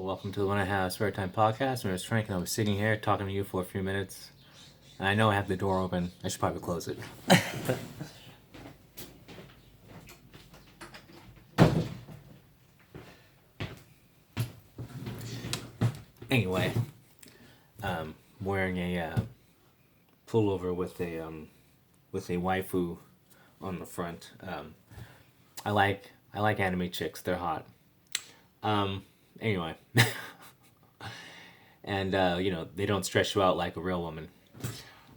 welcome to the When I Have Spare Time podcast. My name is Frank, and I was sitting here talking to you for a few minutes. And I know I have the door open. I should probably close it. Anyway, wearing a pullover with a waifu on the front. I like anime chicks. They're hot. Anyway, and they don't stress you out like a real woman.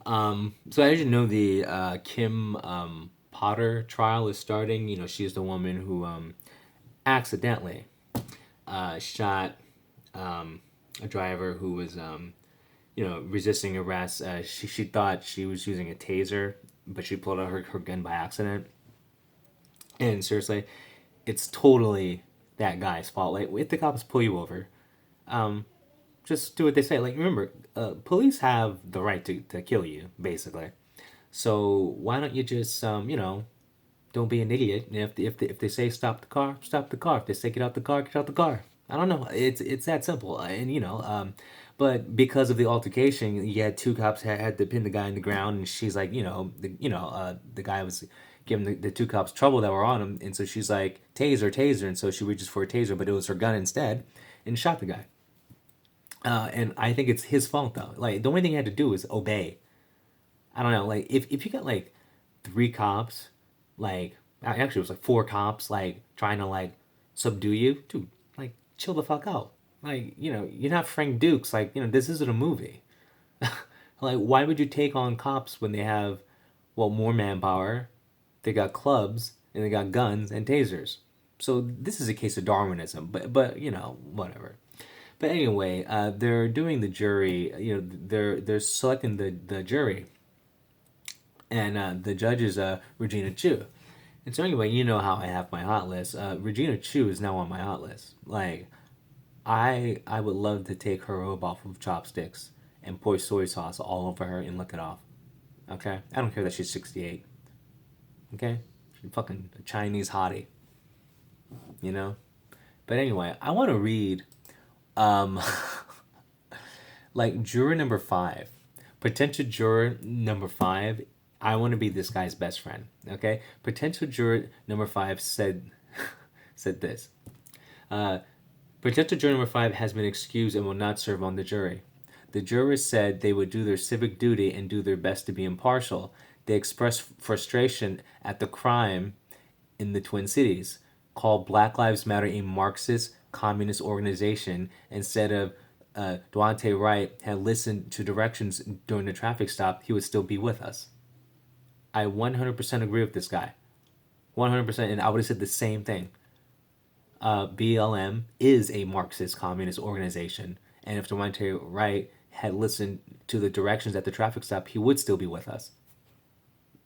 So as you know, the Kim Potter trial is starting. She's the woman who accidentally shot a driver who was resisting arrest. She thought she was using a taser, but she pulled out her gun by accident. And seriously, it's totally that guy's fault. Like, if the cops pull you over, just do what they say. Like, remember, police have the right to kill you, basically. So why don't you just, don't be an idiot. And if they say stop the car, stop the car. If they say get out the car, get out the car. I don't know. It's that simple. And but because of the altercation, you had two cops had to pin the guy in the ground, and she's like, the guy was giving the two cops trouble that were on him, and so she's like, taser, taser, and so she reaches for a taser, but it was her gun instead, and shot the guy. And I think it's his fault though. Like, the only thing he had to do is obey. I don't know. Like, if you got like three cops, like actually it was like four cops, like trying to like subdue you, dude, like chill the fuck out. Like, you're not Frank Dukes. Like, this isn't a movie. Like, why would you take on cops when they have, well, more manpower? They got clubs and they got guns and tasers. So this is a case of Darwinism, but whatever. But anyway, they're doing the jury. They're selecting the jury, and the judge is Regina Chu. And so anyway, you know how I have my hot list. Regina Chu is now on my hot list. Like, I would love to take her robe off of chopsticks and pour soy sauce all over her and lick it off. Okay, I don't care that she's 68. Okay, she's fucking a Chinese hottie. You know. But anyway, I want to read um like juror number five, potential juror number five. I want to be this guy's best friend. Okay, potential juror number five said this. Uh, Potential juror number five has been excused and will not serve on the jury. The jurors said they would do their civic duty and do their best to be impartial. They expressed frustration at the crime in the Twin Cities, called Black Lives Matter a Marxist communist organization instead of Duante Wright had listened to directions during the traffic stop, he would still be with us. I 100% agree with this guy. 100%. And I would have said the same thing. BLM is a Marxist communist organization. And if Duante Wright had listened to the directions at the traffic stop, he would still be with us.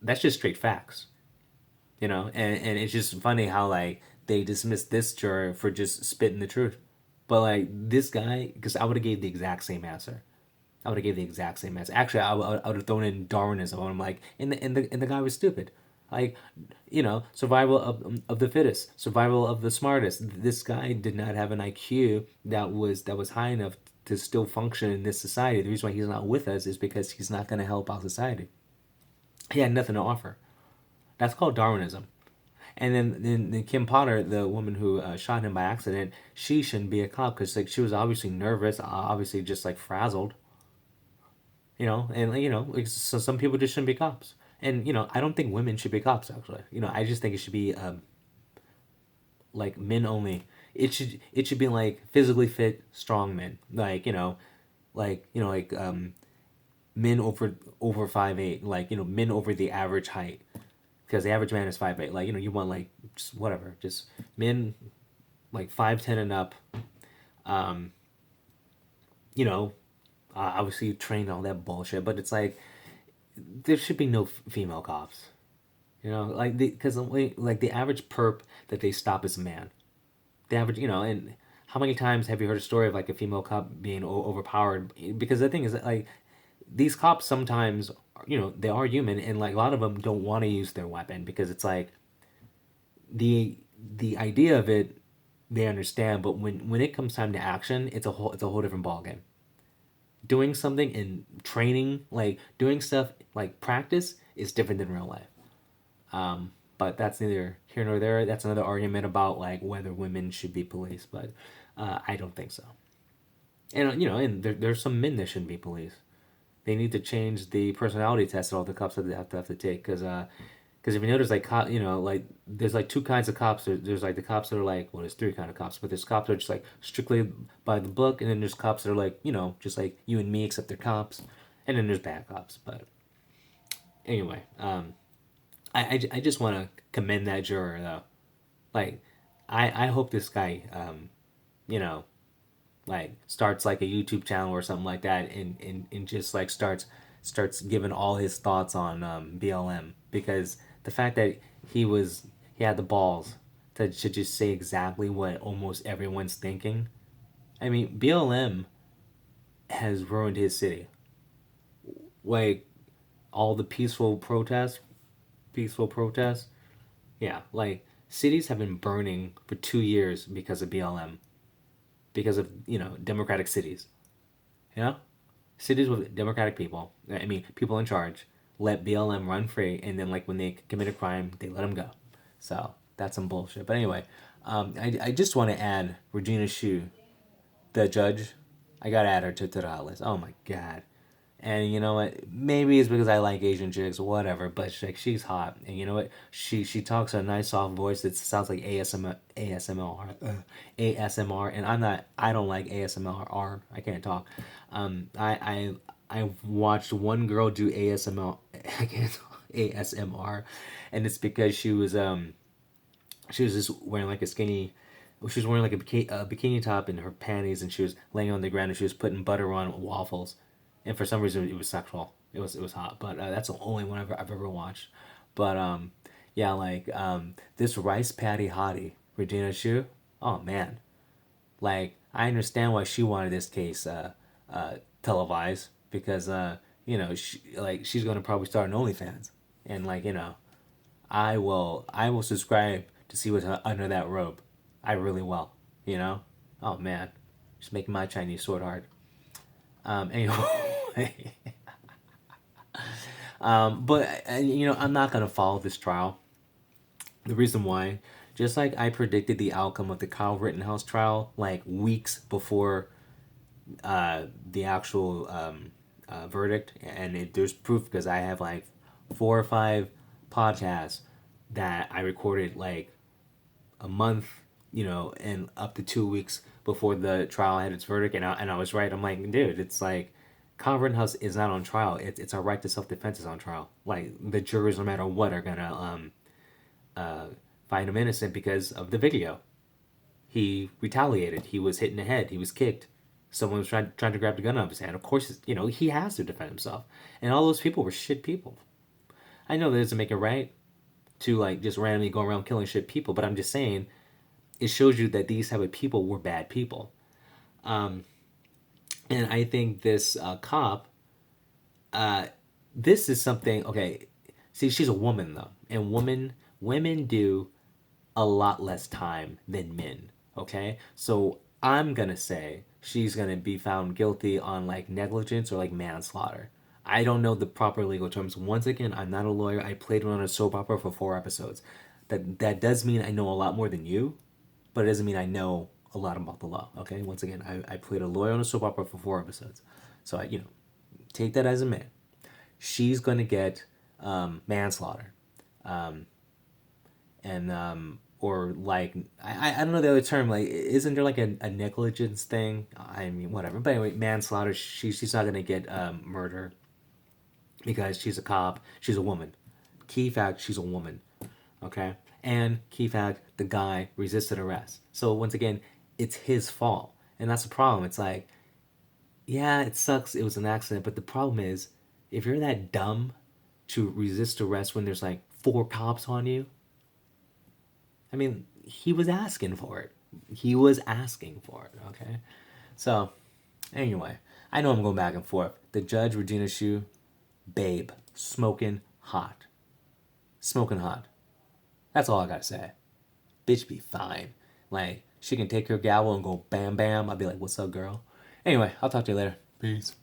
That's just straight facts. And it's just funny how like they dismissed this juror for just spitting the truth, but like this guy, because I would have gave the exact same answer. I would have gave the exact same answer. Actually, I would have thrown in Darwinism. I'm like, and the guy was stupid. Like, survival of the fittest, survival of the smartest. This guy did not have an IQ that was high enough to still function in this society. The reason why he's not with us is because he's not going to help out society. He had nothing to offer. That's called Darwinism. And then Kim Potter, the woman who shot him by accident, she shouldn't be a cop because like she was obviously nervous, obviously just like frazzled, and like, so some people just shouldn't be cops. And I don't think women should be cops actually. I just think it should be like men only. It should be like physically fit, strong men, like men over 5'8", like men over the average height, because the average man is 5'8". Like you want like just whatever, just men like 5'10" and up. Um, obviously trained all that bullshit, but it's like there should be no female cops. Like because like the average perp that they stop is a man. The average, and how many times have you heard a story of like a female cop being overpowered? Because the thing is that like these cops sometimes, they are human, and like a lot of them don't want to use their weapon because it's like the the idea of it. they understand. But when it comes time to action, it's a whole different ballgame. Doing something in training, like doing stuff like practice, is different than real life. But that's neither here nor there. That's another argument about like whether women should be police, but I don't think so. And and there's some men that shouldn't be police. They need to change the personality test that all the cops have to take, because if you notice, like like there's like two kinds of cops. There's like the cops that are like, well, there's three kind of cops, but there's cops that are just like strictly by the book, and then there's cops that are like, just like you and me, except they're cops, and then there's bad cops. But anyway, I just want to commend that juror though. Like, I hope this guy, you know, like starts like a YouTube channel or something like that, and just like starts giving all his thoughts on BLM, because the fact that he had the balls to just say exactly what almost everyone's thinking. I mean, BLM has ruined his city. Like all the peaceful protests. Yeah, like cities have been burning for 2 years because of BLM, because of democratic cities. You know, cities with democratic people. I mean, people in charge let BLM run free, and then like when they commit a crime, they let them go. So that's some bullshit. But anyway, I just want to add Regina Shu, the judge. I gotta add her to the hot list. Oh my god. And you know what? Maybe it's because I like Asian chicks, whatever. But she's hot, and you know what? She talks a nice soft voice that sounds like ASMR. And I don't like ASMR. I can't talk. I watched one girl do ASMR. I can't talk, ASMR, and it's because she was just wearing like a skinny. She was wearing like a bikini top and her panties, and she was laying on the ground and she was putting butter on waffles, and for some reason it was sexual. It was hot, but that's the only one I've ever watched. But yeah, like this rice patty hottie, Regina Shu. Oh man, like I understand why she wanted this case televised, because she's gonna probably start an OnlyFans, and like I will subscribe to see what's under that robe. I really will. You know? Oh man, just making my Chinese sword hard. Anyway, but I'm not gonna follow this trial. The reason why, just like I predicted the outcome of the Kyle Rittenhouse trial like weeks before the actual verdict, and there's proof because I have like 4 or 5 podcasts that I recorded like a month, and up to 2 weeks before the trial had its verdict, and I was right. I'm like, dude, it's like Kyle Rittenhouse is not on trial. It's our right to self defense is on trial. Like the jurors, no matter what, are gonna find him innocent because of the video. He retaliated. He was hit in the head. He was kicked. Someone was trying to grab the gun out of his hand. Of course, he has to defend himself. And all those people were shit people. I know that doesn't make it right to like just randomly go around killing shit people, but I'm just saying it shows you that these type of people were bad people. And I think this cop, this is something. Okay, see, she's a woman though, and women do a lot less time than men. Okay, so I'm gonna say she's gonna be found guilty on like negligence or like manslaughter. I don't know the proper legal terms. Once again, I'm not a lawyer. I played on a soap opera for 4 episodes. That does mean I know a lot more than you, but it doesn't mean I know a lot about the law. Okay, once again, I played a lawyer on a soap opera for 4 episodes, so take that as a man. She's gonna get manslaughter, and or like I don't know the other term. Like, isn't there like a negligence thing? I mean, whatever. But anyway, manslaughter. She's not gonna get murder because she's a cop. She's a woman. Key fact: she's a woman. Okay, and key fact: the guy resisted arrest. So once again, it's his fault, and that's the problem. It's like, yeah, it sucks. It was an accident, but the problem is, if you're that dumb to resist arrest when there's like 4 cops on you, I mean, he was asking for it. He was asking for it. Okay, so anyway, I know I'm going back and forth. The judge, Regina Shu, babe, smoking hot, smoking hot. That's all I gotta say. Bitch be fine. Like, she can take her gavel and go bam bam, I'd be like, what's up, girl? Anyway, I'll talk to you later. Peace.